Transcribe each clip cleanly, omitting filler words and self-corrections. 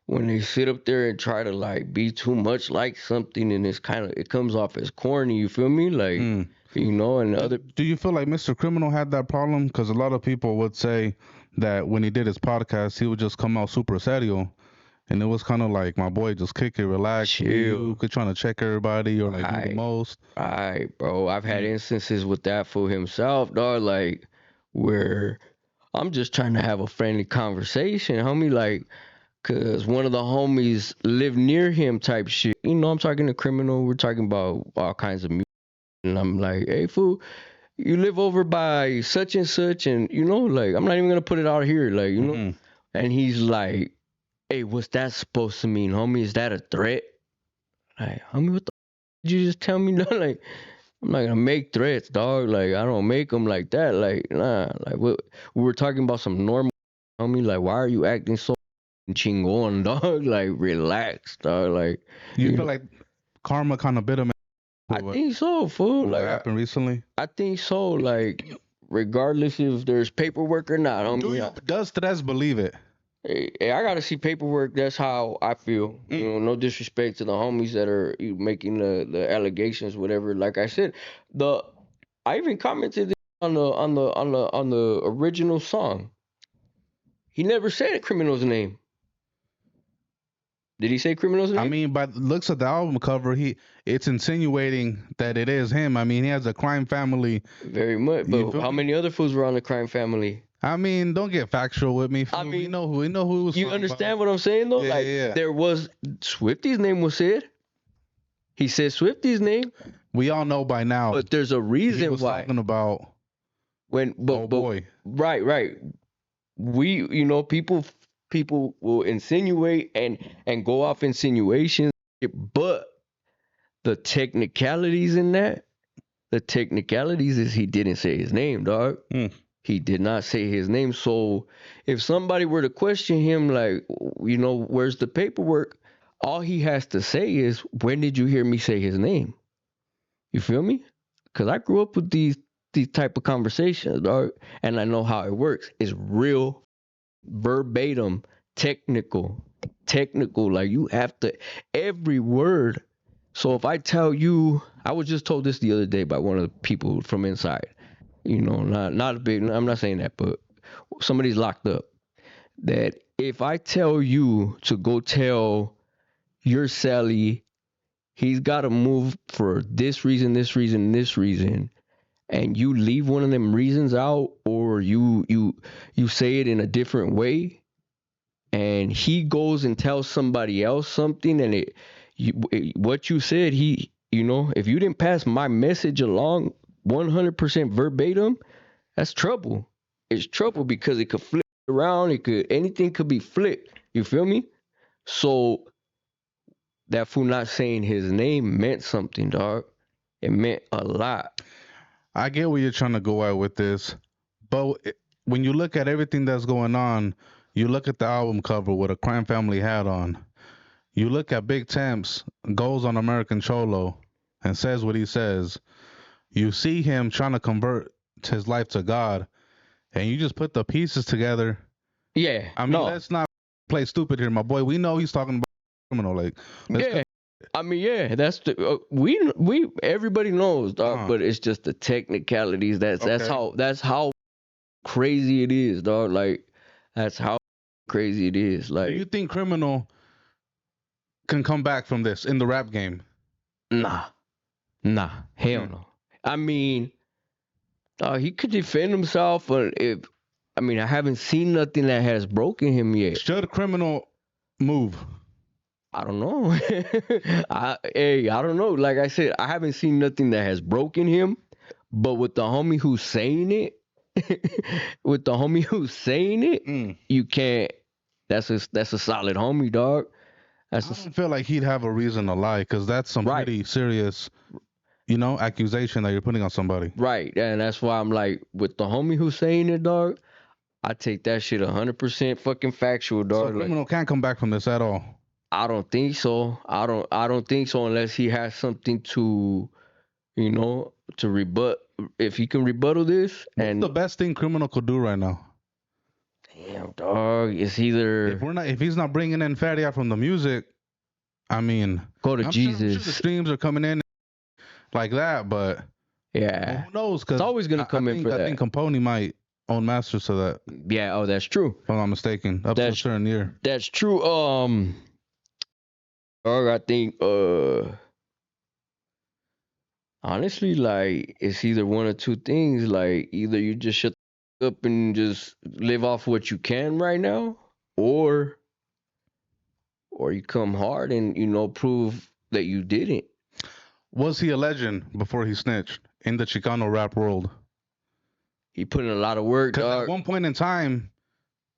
when they sit up there and try to like be too much like something, and it comes off as corny. You feel me? Like, Mm. and other. Do you feel like Mr. Criminal had that problem? Because a lot of people would say that when he did his podcast, he would just come out super serio. And it was kind of like, my boy, just kick it, relax, be you, Chill. could trying to check everybody or like do the Right, most. right, bro. I've had Mm. instances with that for himself, dog. Like, where I'm just trying to have a friendly conversation, homie. Like, cause one of the homies live near him, type shit. I'm talking to Criminal. We're talking about all kinds of music, and I'm like, hey, fool, you live over by such and such, and like, I'm not even gonna put it out here, like, Hmm. And he's like, hey, what's that supposed to mean, homie? Is that a threat? Like, homie, what the did you just tell me? No, like, I'm not gonna make threats, dog. Like, I don't make them like that. Like, nah. Like, we were talking about some normal, homie. Like, why are you acting so chingon, dog? Like, relax, dog. Like, You you feel know, like karma kind of bit him I with think so, fool. what Like, happened recently? I think so. Like, regardless if there's paperwork or not, homie. Does Tres believe it? Hey, I gotta see paperwork. That's how I feel. Mm. No disrespect to the homies that are making the allegations, whatever. Like I said, the I even commented on the original song. He never said Criminal's name. Did he say Criminal's I name? mean, by the looks of the album cover, it's insinuating that it is him. I mean, he has a crime family. Very much. You But feel how me? many other fools were on the crime family? I mean, don't get factual with me, I fool. We mean, know who he was you talking about. understand what I'm saying though? Yeah, Like, yeah, yeah. there was Swifty's name was said. He said Swifty's name, We all know by now but there's a he reason was why. talking about When oh but boy. right, we people will insinuate and go off insinuations, but the technicalities in that, the technicalities is he didn't say his name, dog. Mm. He did not say his name. So if somebody were to question him, like, where's the paperwork, all he has to say is, when did you hear me say his name? You feel me? Because I grew up with these type of conversations, dog, and I know how it works. It's real verbatim, technical. Like, you have to, every word. So if I tell you, I was just told this the other day by one of the people from inside. Not a big. I'm not saying that, but somebody's locked up. That if I tell you to go tell your Sally, he's got to move for this reason, this reason, and you leave one of them reasons out, or you say it in a different way, and he goes and tells somebody else something, and what you said, if you didn't pass my message along 100% verbatim, that's trouble. It's trouble because it could flip around. Anything could be flipped. You feel me? So that fool not saying his name meant something, dog. It meant a lot. I get where you're trying to go at with this, but when you look at everything that's going on, you look at the album cover with a crime family hat on. You look at Big Temps goes on American Cholo and says what he says. You see him trying to convert his life to God, and you just put the pieces together. Yeah, I mean, no, let's not play stupid here, my boy. We know he's talking about criminal. Like, let's yeah. I mean, yeah, that's the we everybody knows, dog. But it's just the technicalities. okay. That's how crazy it is, dog. Like, that's how crazy it is. Do you Like, think criminal can come back from this in the rap game? nah, hell Hmm. no. I mean, he could defend himself, but I haven't seen nothing that has broken him yet. Should criminal move? I don't know. I don't know. Like I said, I haven't seen nothing that has broken him. But with the homie who's saying it, Mm. you can't. That's a solid homie, dog. I don't feel like he'd have a reason to lie because that's some Right, pretty serious, accusation that you're putting on somebody. right, and that's why I'm like, with the homie who's saying it, dog. I take that shit 100% fucking factual, So dog. Like, criminal can't come back from this at all. I don't think so. I don't think so unless he has something to rebut. If he can rebuttal this, What's and the best thing criminal could do right now? Damn, dog. It's If either if he's not bringing in fatty out from the music, I mean, go to I'm sure the Jesus. streams are coming in like that, but Yeah. who knows? It's Because always gonna come in for I think that. Capone might own masters to that, Yeah. Oh, that's true. if I'm not mistaken, up to a That's certain year. that's true. Dog, I think honestly, like it's either one or two things. Like either you just shut up and just live off what you can right now, or you come hard and prove that you didn't. Was he a legend before he snitched in the Chicano rap world? He put in a lot of work, Because at dog. one point in time,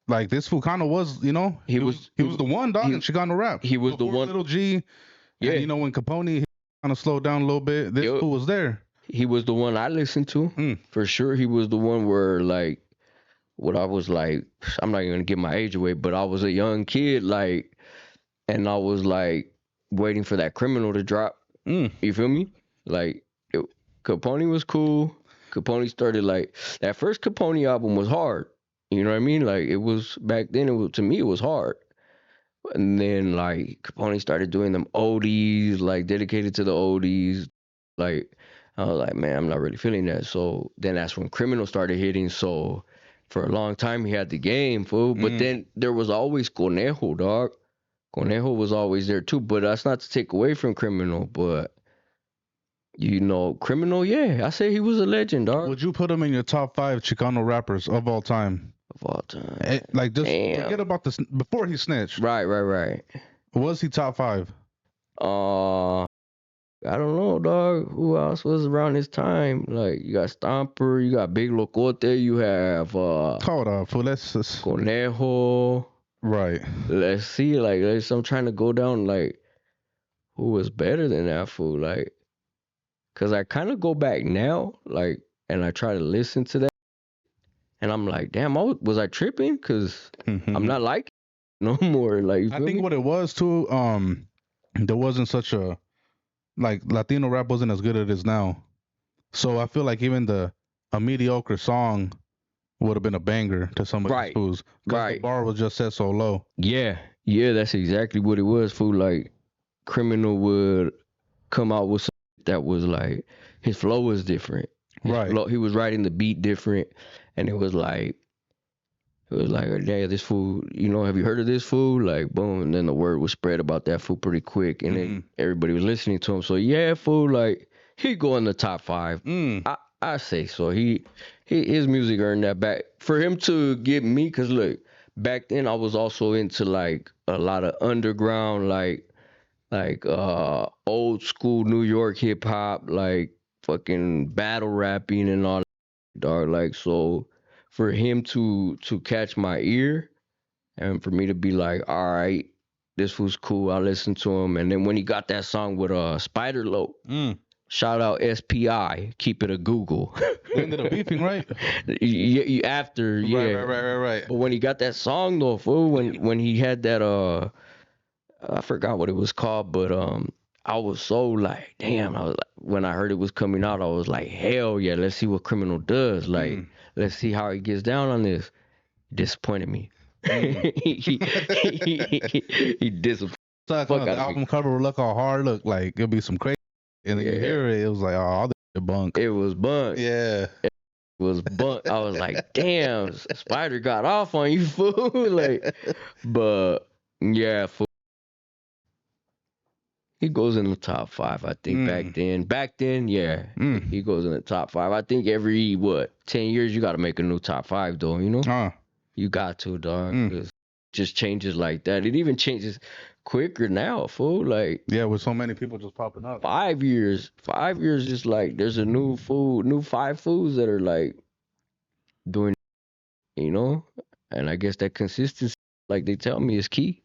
like this fool kind of was, He he was the one dog he, in Chicano rap. he was the Before one. Little G, Yeah, and when Capone kind of slowed down a little bit, this yo, fool was there. he was the one I listened to Mm. for sure. He was the one where like what I was like. I'm not even gonna give my age away, but I was a young kid, like, and I was like waiting for that Criminal to drop. Mm. You feel me? Like Capone was cool. Capone started like that first Capone album was hard. You know what I mean? Like it was back then. It was to me it was hard. And then like Capone started doing them oldies, like dedicated to the oldies. Like I was like, man, I'm not really feeling that. So then that's when Criminal started hitting. So for a long time he had the game, fool. But then there was always Conejo, dog. Conejo was always there too. But that's not to take away from Criminal, but Criminal, yeah. I say he was a legend, dog. Would you put him in your top 5 Chicano rappers of all time? Of all time. Like just Damn. forget about this before he snitched. Right. Was he top 5? I don't know, dog. Who else was around this time? Like you got Stomper, you got Big Locote, you have Hold up, fool. Let's Conejo. right. Let's see, like I'm trying to go down like who was better than that fool, like, cause I kind of go back now, like, and I try to listen to that, and I'm like, damn, was I tripping? Cause I'm not like no more. Like, you I feel think me? what it was too, there wasn't such a like Latino rap wasn't as good as it is now. So I feel like even a mediocre song would have been a banger to some of these Right, fools because the right. bar was just set so low. Yeah, that's exactly what it was, fool. Like, Criminal would come out with something that was like his flow was different. Right. He was writing the beat different, and it was like, yeah, this fool. Have you heard of this fool? Like, boom, and then the word was spread about that fool pretty quick, and then everybody was listening to him. So yeah, fool, like he go in the top 5. I say so. His music earned that back for him to get me. Cause look, back then I was also into like a lot of underground, like old school New York hip hop, like fucking battle rapping and all that, dog. Like, so for him to catch my ear and for me to be like, all right, this was cool. I listened to him. And then when he got that song with Spider Lope, shout out SPI, keep it a Google. They ended up beefing, right? After, yeah. Right. But when he got that song though, fool, when he had that I forgot what it was called, but I was so like, damn. I was like, when I heard it was coming out, I was like, hell yeah, let's see what Criminal does. Like, let's see how he gets down on this. Disappointed me. he disappointed. Fuck the album cover would look how hard look like it'll be some crazy, and then you hear it, it was like, oh, this bunk. It was bunk. Yeah. It was bunk. I was like, damn, Spider got off on you, fool. Like, but yeah, fool. He goes in the top 5, I think. Back then, yeah, he goes in the top 5. I think every 10 years you got to make a new top 5, though. You got to, dog. It just changes like that. It even changes quicker now, fool. Like, yeah, with so many people just popping up. 5 years, just like there's a new 5 foods that are like doing, and I guess that consistency, like they tell me, is key.